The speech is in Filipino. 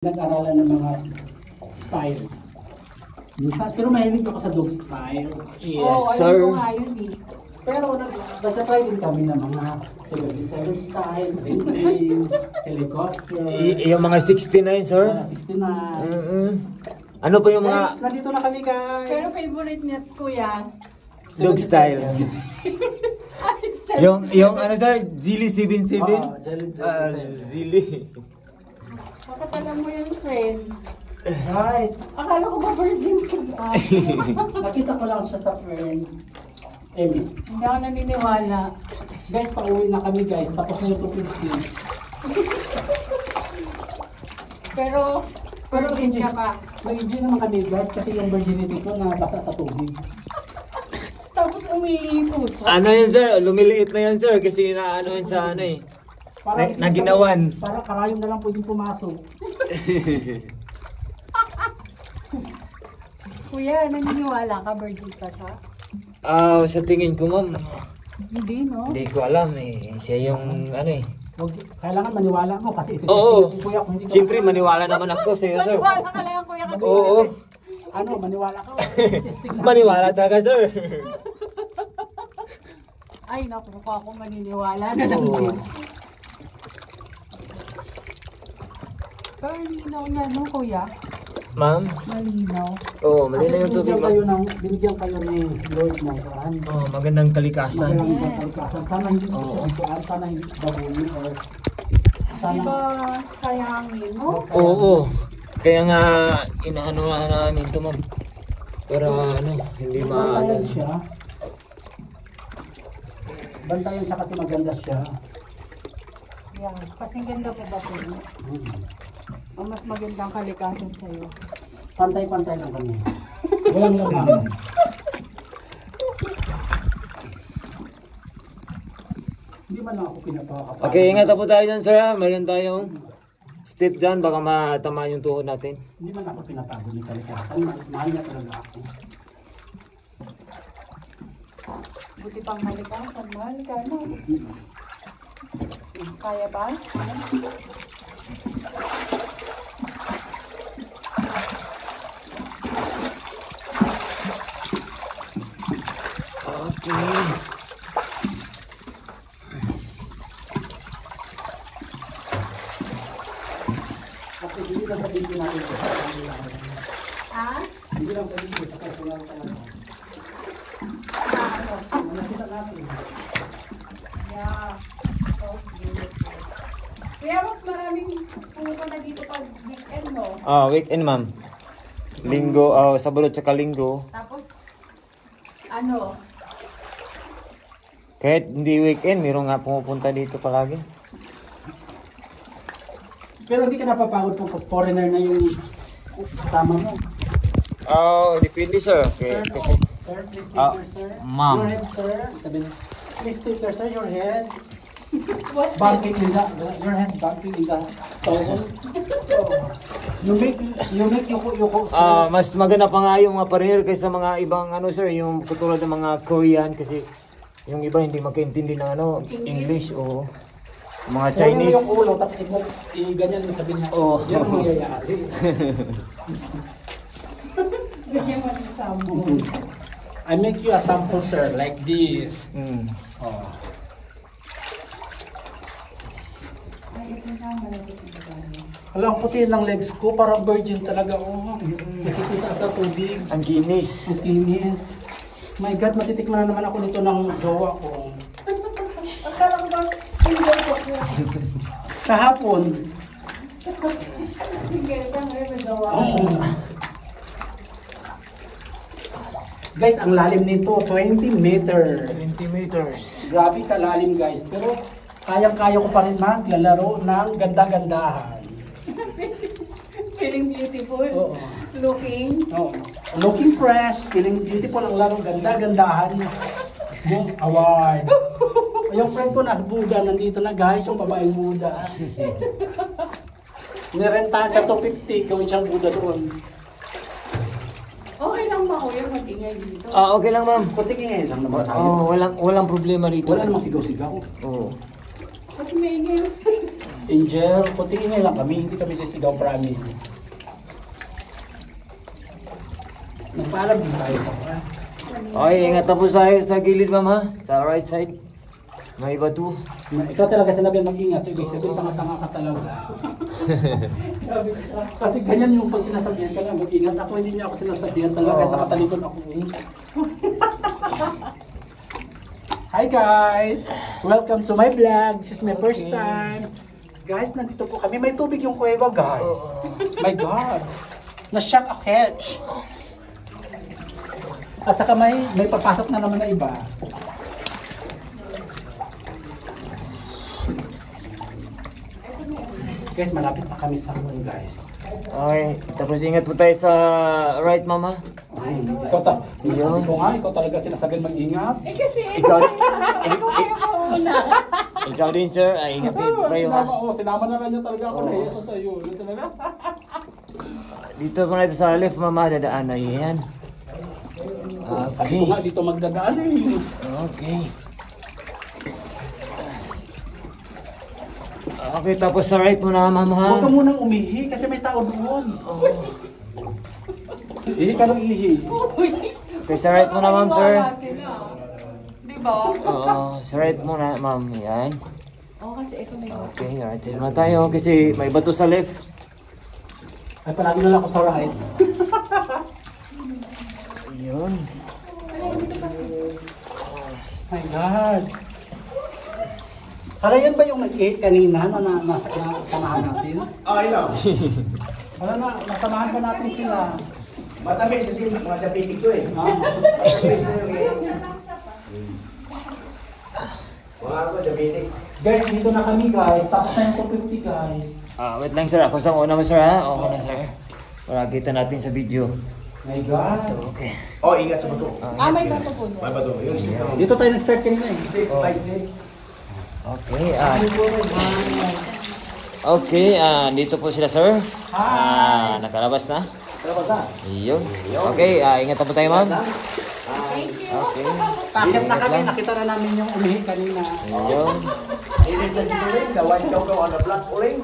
Nag-aralan ng mga style. Pero mahilig ako sa dog style. Yes, sir. Ko nga yun eh. Pero nag-try din kami ng mga 77 style, ring, helicopter. Yung mga 69, sir? 69. Ano pa yung mga Guys, nandito na kami guys. Pero favorite niya, kuya. dog style? yung ano, sir? Zili 77? Oo, Jelly Zili. Bakit alam mo yung friend? Guys, Akala ko ba virgin ka ba? nakita ko lang siya sa friend. Emmy. Hindi ako naniniwala. Guys, pauwi na kami guys. Tapos na yung 250. Pero virgin ka pa. Nag-enjoy naman kami guys kasi yung virginity ko nabasa sa tubig. Tapos umiipuso. Ano yun, sir? Lumiliit na yan, sir. Kasi inaano yun sa ano eh. Naginawan. Para karayom na lang pwedeng pumasok. Kuya, naniniwala ka virgin ka siya? Sa tingin ko, ma'am, Hindi, no? hindi ko alam eh. Siya yung ano eh. Kailangan maniwala mo kasi Oo. kuya kung hindi ka Siyempre, maniwala naman ako sa'yo, sir. Maniwala ka lang, kuya, kasi Oo. ano, maniwala ka. Maniwala talaga, sir. Ay, naku, mukha akong maniniwala na lang Oo. din. Pero malinaw na, no, kuya? Ma'am? Malinaw. Oo, mali na yung tubig, ma'am. Binigyan kayo ni Lord ng kuran. Oh, magandang kalikasan. Magandang kalikasan. Sana hindi Oo. kuran, sana hindi babuyin or Di sana ba sayangin, no? Oo. Kaya nga, inaano na namin ito, ma'am. Para ano, hindi bantayan maalan. siya. Bantayan siya kasi maganda siya. Yan. Kasing ganda po ba po? Ang mas magandang kalikasan sa'yo. Pantay-pantay lang kami. Walang laman. Hindi man lang ako pinapakapal. Okay, ingat na po tayo dyan, sir. Mayroon tayong step dyan. Baka matamaan yung tuhod natin. Hindi man ako pinapagod ni kalikasan. Mahal niya talaga ako. Buti pang kalikasan, mahal ka, no? Kaya ba? Okay. Kasi hindi lang sabihin ko natin ito. Ha? Hindi lang sabihin ko sa kasulang talaga. Nakita natin. Yeah. So beautiful. Kaya mas maraming pumupunta dito pag weekend, no? Weekend, ma'am. Linggo, Sabado tsaka Linggo. Tapos, ano? Kahit hindi weekend, mayroon nga pumupunta dito palagi. Pero hindi ka napapagod kung foreigner na yung kasama mo. Depende, sir. Okay, kasi, Sir, please take your sir. ma'am. Your head, sir. Sabi na, please take your sir, your head. What? Bumping in the, your head bumping in the stove. You make yuko, sir. Mas maganda pa nga yung mga partner kaysa mga ibang ano, sir, yung katulad ng mga Korean kasi yung iba hindi makaintindi ng ano, English o mga Chinese. Yung ulo, tapos ganyan yung sabi niya. Oo. Yan ang mangyayari. Bigyan mo ng sambo. I make you a sample, sir, like this. Mm. Oh. Ay, ito na, malapit na tayo. Alam, puti ng legs ko, parang virgin talaga. Oh. Nakikita sa tubig. Ang kinis. Ang kinis. My God, matitikman na naman ako nito ng jowa ko. Akala ko ba, hindi ko po. Kahapon. Hindi ka ngayon nagawa. Guys, ang lalim nito, 20 meter. 20 meters. Grabe kalalim guys. Pero kayang-kaya ko pa rin maglalaro ng ganda-gandahan. Feeling beautiful. Oo. Looking. Oh. Looking fresh, feeling beautiful ang laro, ganda-gandahan. Boom, award. Yung friend ko na Buda, nandito na guys, yung babaeng Buda. Nirentahan siya 250, gawin siyang Buda doon. Okay lang ba kuya mag-ingay dito? Okay lang, ma'am. Kutingin lang naman tayo. Walang problema dito. Wala namang sigaw-sigaw. Oo. Kasi may ingay. Angel, kuntiin lang kami, hindi kami sisigaw, promise. Nagpaalam din tayo sa kanya. Okay, ingat na po sa gilid ma'am ha. Sa right side. May bato. Ikaw talaga sinabi mag-ingat, ibig sabihin tanga-tanga ka talaga. Kasi ganyan yung pag sinasabihan ka na mag-ingat. Ako hindi niya ako sinasabihan talaga, Oo. nakatalikod ako. Hi guys! Welcome to my vlog. This is my first time. Guys, nandito po kami. May tubig yung kuweba, guys. My God! Na-shock a catch. At saka may papasok na naman na iba. Guys, malapit na kami sa moon, guys. Okay, tapos ingat po tayo sa right ma'am ha. Ikaw ta. Yun. Ikaw nga, ikaw talaga sinasabihan mag-ingat. Kasi Ikaw, kayo mauna. ikaw din sir, ay ingat din po kayo ha. Sinama na lang niya talaga ako na Oo. iso sa iyo. Yun talaga. Dito po natin sa left mama, dadaan na yan. Sabi ko Okay. nga dito magdadaan eh. Okay. Okay, tapos sa right mo na ma'am ha. Huwag ka munang umihi kasi may tao doon. Oh. Ihi ka lang ihi. Okay, sa right mo na ma'am sir. Di ba? Oo, sa right mo na ma'am, yan. Oo, kasi ito na yun. Okay, right side na tayo kasi may bato sa left. Ay palagi na lang ako sa right. Ayun. My God. Hala yan ba yung nag-8 kanina na nasamahan natin? Okay lang. Wala na, nasamahan pa natin sila. Matamis kasi mga diabetic ko eh. Ah. Matamis na yung mga ako diabetic. Guys, dito na kami guys. Tapos na yung 250 guys. Wait lang sir, ako sa una mo sir ha. Oo na sir. Para kita natin sa video. My God. Okay. Oh, ingat sa bato. May bato po doon. May bato. Yung stick na Dito tayo nag-start kanina eh. stick, by stick. Okay, okay, dito po sila sir. Nakalabas na. Tapos na. Iyon. Okay, ingat na po tayo ma'am. Thank you. Okay. Pakit na Ingat kami, lang. nakita na namin yung umihi kanina. Iyon. Ilin sa dito rin, the white cow on the black uling.